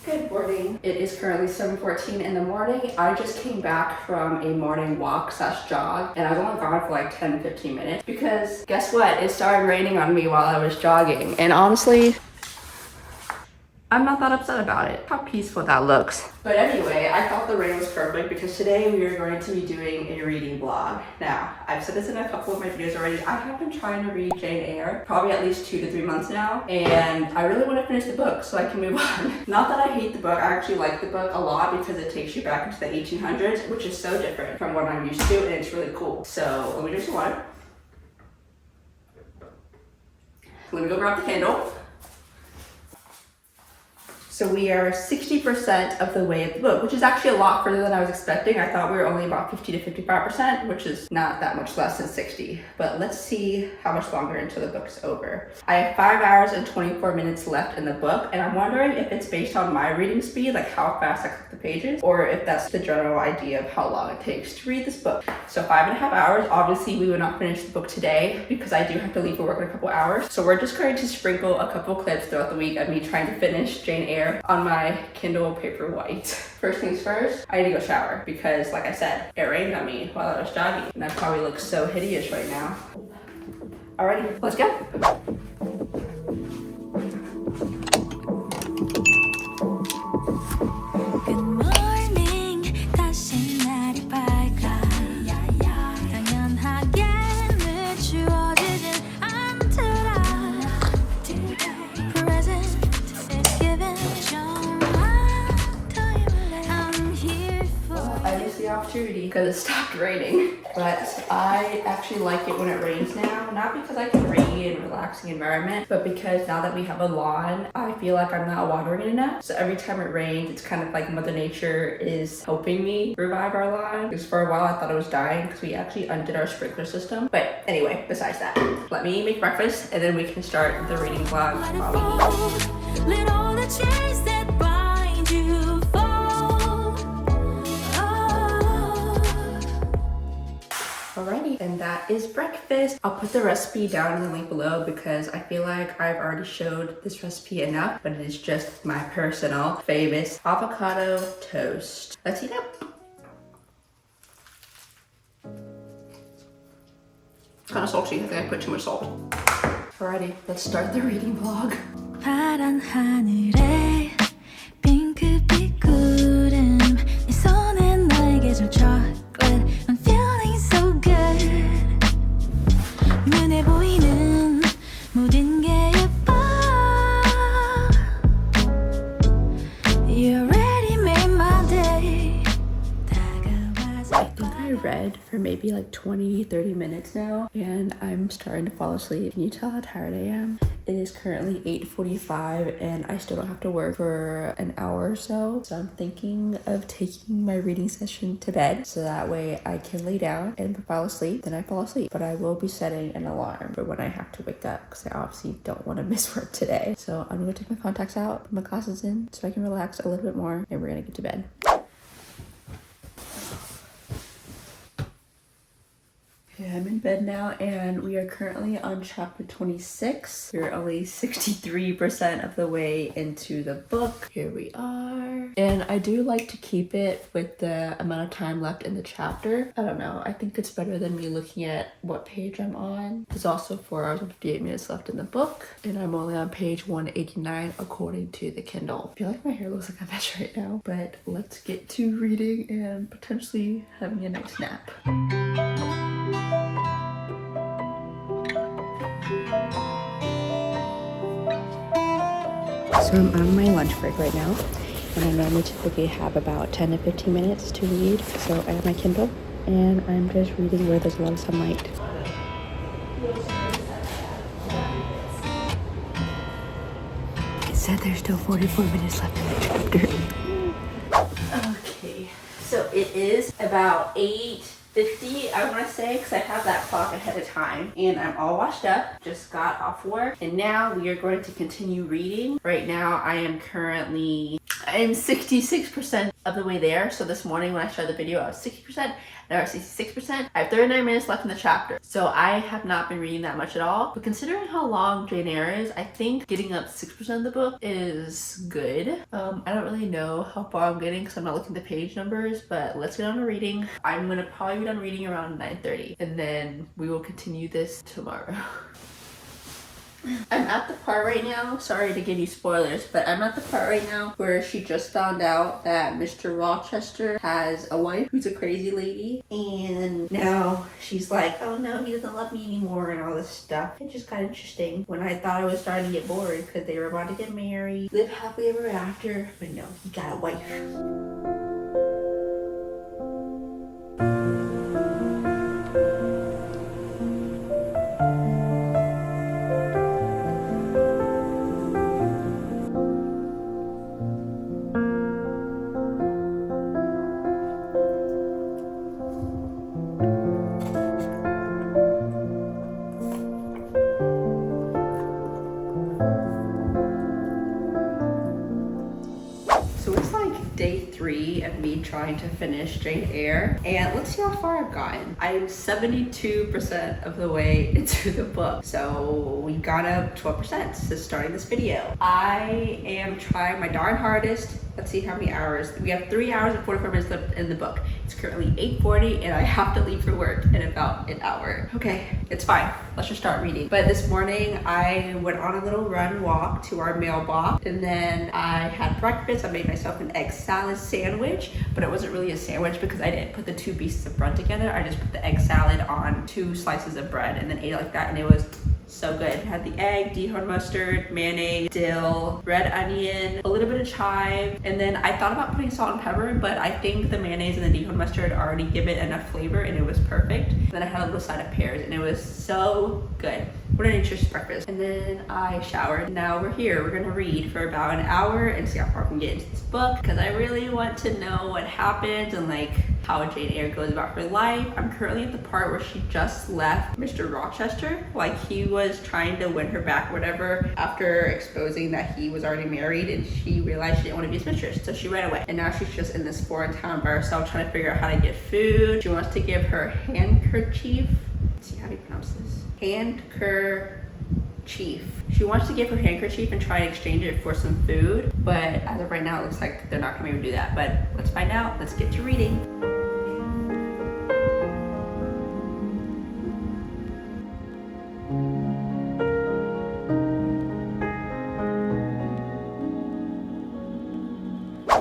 Good morning. It is currently 7:14 in the morning. I just came back from a morning walk / jog, and I was only gone for like 10-15 minutes because guess what? It started raining on me while I was jogging. And honestly, I'm not that upset about it. How peaceful that looks. But anyway, I thought the rain was perfect because today we are going to be doing a reading vlog. Now, I've said this in a couple of my videos already. I have been trying to read Jane Eyre probably at least 2 to 3 months now, and I really want to finish the book so I can move on. Not that I hate the book, I actually like the book a lot because it takes you back into the 1800s, which is so different from what I'm used to, and it's really cool. So let me drink some water. Let me go grab the Kindle. So we are 60% of the way of the book, which is actually a lot further than I was expecting. I thought we were only about 50 to 55%, which is not that much less than 60. But let's see how much longer until the book's over. I have 5 hours and 24 minutes left in the book, and I'm wondering if it's based on my reading speed, like how fast I click the pages, or if that's the general idea of how long it takes to read this book. So 5.5 hours. Obviously, we will not finish the book today because I do have to leave for work in a couple hours. So we're just going to sprinkle a couple clips throughout the week of me trying to finish Jane Eyre on my Kindle Paperwhite. First things first, I need to go shower because, like I said, it rained on me while I was jogging, and I probably look so hideous right now. Alrighty, let's go. Good morning, 다시 날이 밝아. 당연하게 늦추어지진 않더라. Present is given. I'm here for. I missed the opportunity because it stopped raining, but I actually like it when it rains now, not because I can read in a relaxing environment, but because now that we have a lawn, I feel like I'm not watering it enough. So every time it rains, it's kind of like Mother Nature is helping me revive our lawn. Because for a while I thought it was dying because we actually undid our sprinkler system. But anyway, besides that, let me make breakfast and then we can start the reading vlog while we eat. Let all the chains that bind you fall. Alrighty, and that is breakfast. I'll put the recipe down in the link below because I feel like I've already showed this recipe enough, but it is just my personal famous avocado toast. Let's eat up. It's kind of salty. I think I put too much salt. Alrighty, let's start the reading vlog. 파란 하늘에 핑크빛 구름 네 손에 나에게 줄 chocolate I'm feeling so good 눈에 보이는 모든 게 예뻐 You already made my day I think I read for maybe like 20-30 minutes now, and I'm starting to fall asleep. Can you tell how tired I am? It is currently 8:45 and I still don't have to work for an hour or so. So I'm thinking of taking my reading session to bed so that way I can lay down and fall asleep. Then I fall asleep. But I will be setting an alarm for when I have to wake up because I obviously don't want to miss work today. So I'm gonna take my contacts out, put my glasses in so I can relax a little bit more, and we're gonna get to bed. Okay, I'm in bed now and we are currently on chapter 26. We're only 63% of the way into the book. Here we are. And I do like to keep it with the amount of time left in the chapter. I don't know, I think it's better than me looking at what page I'm on. There's also 4 hours and 58 minutes left in the book, and I'm only on page 189 according to the Kindle. I feel like my hair looks like a mess right now, but let's get to reading and potentially having a nice nap. So I'm on my lunch break right now, and I normally typically have about 10 to 15 minutes to read. So I have my Kindle, and I'm just reading where there's a lot of sunlight. It said there's still 44 minutes left in the chapter. Okay, so it is about 8:50, I want to say, because I have that clock ahead of time, and I'm all washed up, just got off work, and now we are going to continue reading. Right now I am currently I'm 66% of the way there. So this morning when I started the video, I was 60%. Now I'm 66%. I have 39 minutes left in the chapter. So I have not been reading that much at all. But considering how long Jane Eyre is, I think getting up 6% of the book is good. I don't really know how far I'm getting because I'm not looking at the page numbers, but let's get on to reading. I'm gonna probably be done reading around 9:30 and then we will continue this tomorrow. I'm at the part right now, sorry to give you spoilers, but I'm at the part right now where she just found out that Mr. Rochester has a wife who's a crazy lady, and now she's like, oh no, he doesn't love me anymore and all this stuff. It just got interesting when I thought I was starting to get bored because they were about to get married, live happily ever after, but no, he got a wife. So it's like day 3 of me trying to finish Jane Eyre, and let's see how far I've gotten. I'm 72% of the way into the book, so we got up 12% since starting this video. I am trying my darn hardest. Let's see how many hours. We have 3 hours and 44 minutes left in the book. It's currently 8:40 and I have to leave for work in about an hour. Okay, it's fine. Let's just start reading. But this morning I went on a little run walk to our mailbox, and then I had breakfast. I made myself an egg salad sandwich, but it wasn't really a sandwich because I didn't put the 2 pieces of bread together. I just put the egg salad on 2 slices of bread and then ate it like that, and it was so good. It had the egg, dehorned mustard, mayonnaise, dill, red onion, a little bit of chive, and then I thought about putting salt and pepper, but I think the mayonnaise and the dehorned mustard already give it enough flavor and it was perfect. And then I had a little side of pears and it was so good. What an nutritious breakfast. And then I showered. Now we're here. We're gonna read for about an hour and see how far we can get into this book because I really want to know what happens and like how Jane Eyre goes about her life. I'm currently at the part where she just left Mr. Rochester. Like he was trying to win her back or whatever after exposing that he was already married, and she realized she didn't want to be his mistress, so she ran away. And now she's just in this foreign town by herself trying to figure out how to get food. She wants to give her handkerchief. Let's see how do you pronounce this? Handkerchief. She wants to give her handkerchief and try and exchange it for some food, but as of right now it looks like they're not gonna be able to do that. But let's find out. Let's get to reading.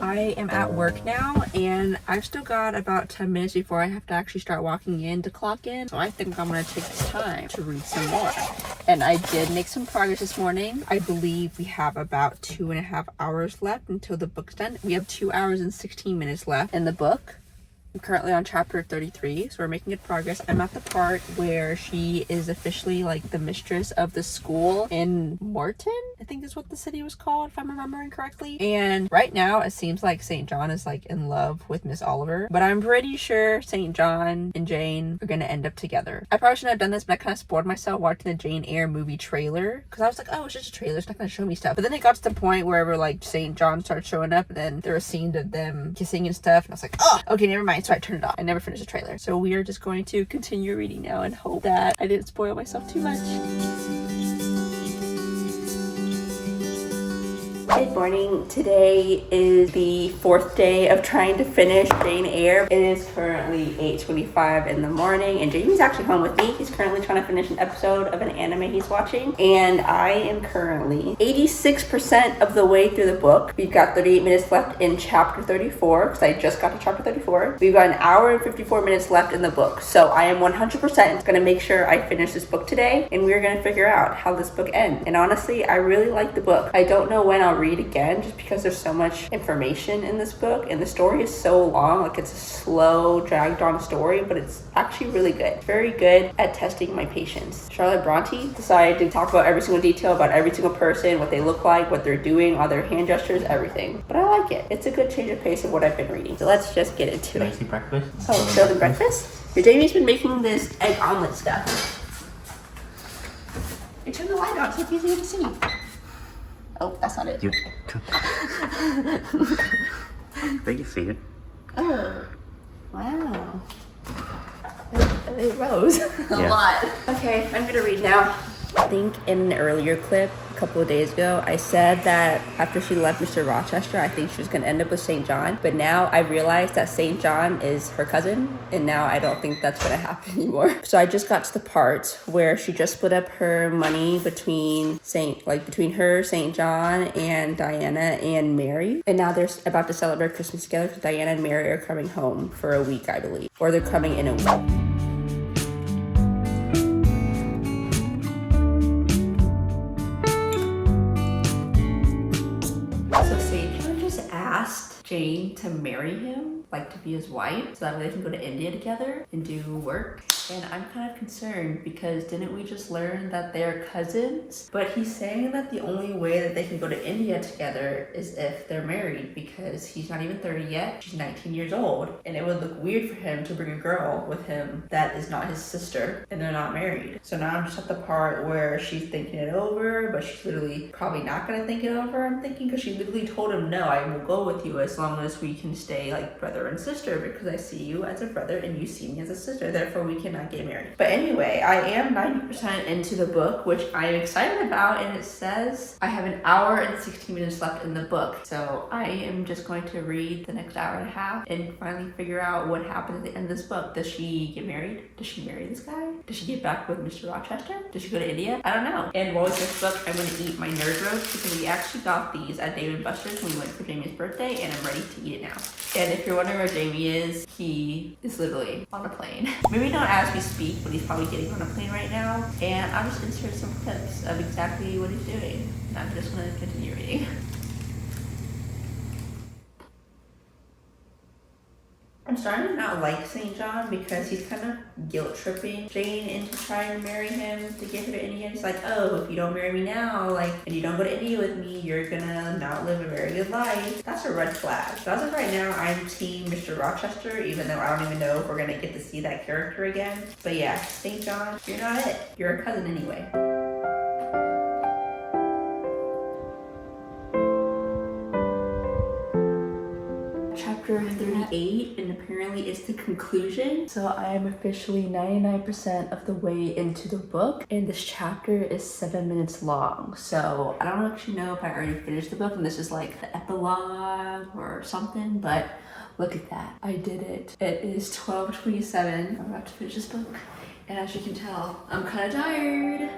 I am at work now and I've still got about 10 minutes before I have to actually start walking in to clock in. So I think I'm gonna take this time to read some more. And I did make some progress this morning. I believe we have about 2.5 hours left until the book's done. We have 2 hours and 16 minutes left in the book. I'm currently on chapter 33, so we're making good progress. I'm at the part where she is officially like the mistress of the school in Morton, I think is what the city was called, if I'm remembering correctly. And right now it seems like St. John is like in love with Miss Oliver, but I'm pretty sure St. John and Jane are gonna end up together. I probably shouldn't have done this, but I kind of spoiled myself watching the Jane Eyre movie trailer because I was like, oh, it's just a trailer, it's not gonna show me stuff. But then it got to the point where like St. John started showing up, and then there were scenes of them kissing and stuff, and I was like, oh, okay, never mind. So I turned it off. I never finished the trailer. So we are just going to continue reading now and hope that I didn't spoil myself too much. Good morning. Today is the 4th day of trying to finish Jane Eyre. It is currently 8:25 in the morning and Jamie's actually home with me. He's currently trying to finish an episode of an anime he's watching, and I am currently 86% of the way through the book. We've got 38 minutes left in chapter 34 because I just got to chapter 34. We've got an hour and 54 minutes left in the book, so I am 100% gonna make sure I finish this book today, and we're gonna figure out how this book ends. And honestly, I really like the book. I don't know when I'll read again just because there's so much information in this book and the story is so long. Like it's a slow, dragged on story, but it's actually really good. It's very good at testing my patience. Charlotte Bronte decided to talk about every single detail about every single person, what they look like, what they're doing, all their hand gestures, everything. But I like it. It's a good change of pace of what I've been reading. So let's just get into it. Nice breakfast. Oh, still the breakfast? Your Jamie's been making this egg omelet stuff. I turned the light on so it's easier to see. Oh, that's not it. You. There you see it. Oh, wow. It rose a lot. Okay, I'm gonna read now. I think in an earlier clip a couple of days ago, I said that after she left Mr. Rochester, I think she was gonna end up with St. John. But now I realized that St. John is her cousin, and now I don't think that's gonna happen anymore. So I just got to the part where she just split up her money between her, St. John, and Diana and Mary. And now they're about to celebrate Christmas together because Diana and Mary are coming home for a week, I believe. Or they're coming in a week. Asked Jane to marry him, like to be his wife, so that way they can go to India together and do work. And I'm kind of concerned because didn't we just learn that they're cousins? But he's saying that the only way that they can go to India together is if they're married, because he's not even 30 yet, she's 19 years old, and it would look weird for him to bring a girl with him that is not his sister and they're not married. So now I'm just at the part where she's thinking it over, but she's literally probably not gonna think it over, I'm thinking, because she literally told him, no, I will go with you as long as we can stay like brother and sister, because I see you as a brother and you see me as a sister, therefore we cannot get married. But anyway, I am 90% into the book, which I'm excited about, and it says I have an hour and 16 minutes left in the book. So I am just going to read the next hour and a half and finally figure out what happens at the end of this book. Does she get married? Does she marry this guy? Does she get back with Mr. Rochester? Does she go to India? I don't know. And while with this book, I'm going to eat my nerd roast because we actually got these at Dave & Buster's when we went for Jamie's birthday, and I'm ready to eat it now. And if you're wondering where Jamie is, he is literally on a plane. Maybe not as we speak, but he's probably getting on a plane right now. And I'll just insert some clips of exactly what he's doing. And I'm just gonna continue reading. I'm starting to not like St. John because he's kind of guilt tripping Jane into trying to marry him to get her to India. He's like, oh, if you don't marry me now, like, and you don't go to India with me, you're gonna not live a very good life. That's a red flag. So as of right now, I'm team Mr. Rochester, even though I don't even know if we're gonna get to see that character again. But yeah, St. John, you're not it. You're a cousin anyway. Chapter 38, and apparently it's the conclusion. So I am officially 99% of the way into the book, and this chapter is 7 minutes long. So I don't actually know if I already finished the book and this is like the epilogue or something, but look at that. I did it. It is 12:27. I'm about to finish this book, and as you can tell, I'm kind of tired.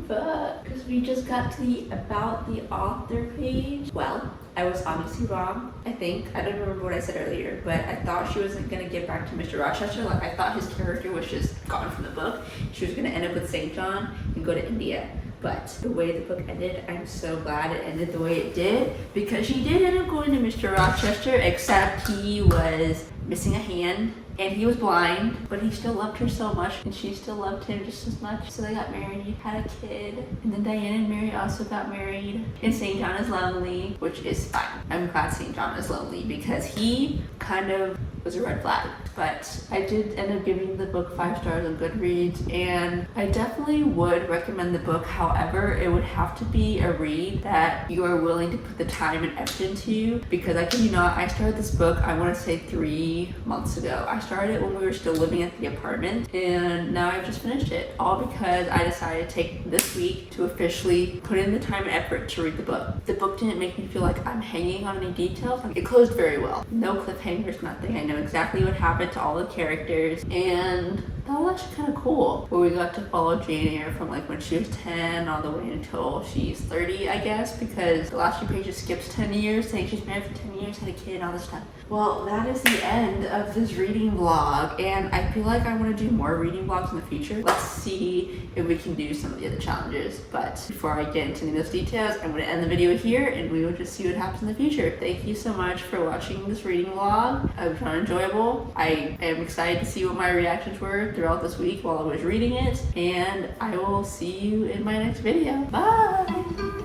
Book because we just got to the about the author page. Well, I was obviously wrong, I think. I don't remember what I said earlier, but I thought she wasn't gonna get back to Mr. Rochester. Like, I thought his character was just gone from the book. She was gonna end up with St. John and go to India. But the way the book ended, I'm so glad it ended the way it did, because she did end up going to Mr. Rochester, except he was missing a hand and he was blind, but he still loved her so much and she still loved him just as much. So they got married, had a kid, and then Diana and Mary also got married. And St. John is lonely, which is fine. I'm glad St. John is lonely because he kind of was a red flag. But I did end up giving the book 5 stars on Goodreads, and I definitely would recommend the book. However, it would have to be a read that you are willing to put the time and effort into, because I kid you not, I started this book, I want to say 3 months ago. I started it when we were still living at the apartment, and now I've just finished it, all because I decided to take this week to officially put in the time and effort to read the book. The book didn't make me feel like I'm hanging on any details. It closed very well. No cliffhangers, nothing. I know exactly what happened to all the characters, and that was actually kind of cool, where we got to follow Jane Eyre from like when she was 10 all the way until she's 30, I guess, because the last few pages skips 10 years, saying she's married for 10 years, had a kid, and all this stuff. Well, that is the end of this reading vlog, and I feel like I want to do more reading vlogs in the future. Let's see if we can do some of the other challenges, but before I get into any of those details, I'm going to end the video here, and we will just see what happens in the future. Thank you so much for watching this reading vlog. I was found enjoyable. I am excited to see what my reactions were throughout this week while I was reading it, and I will see you in my next video. Bye!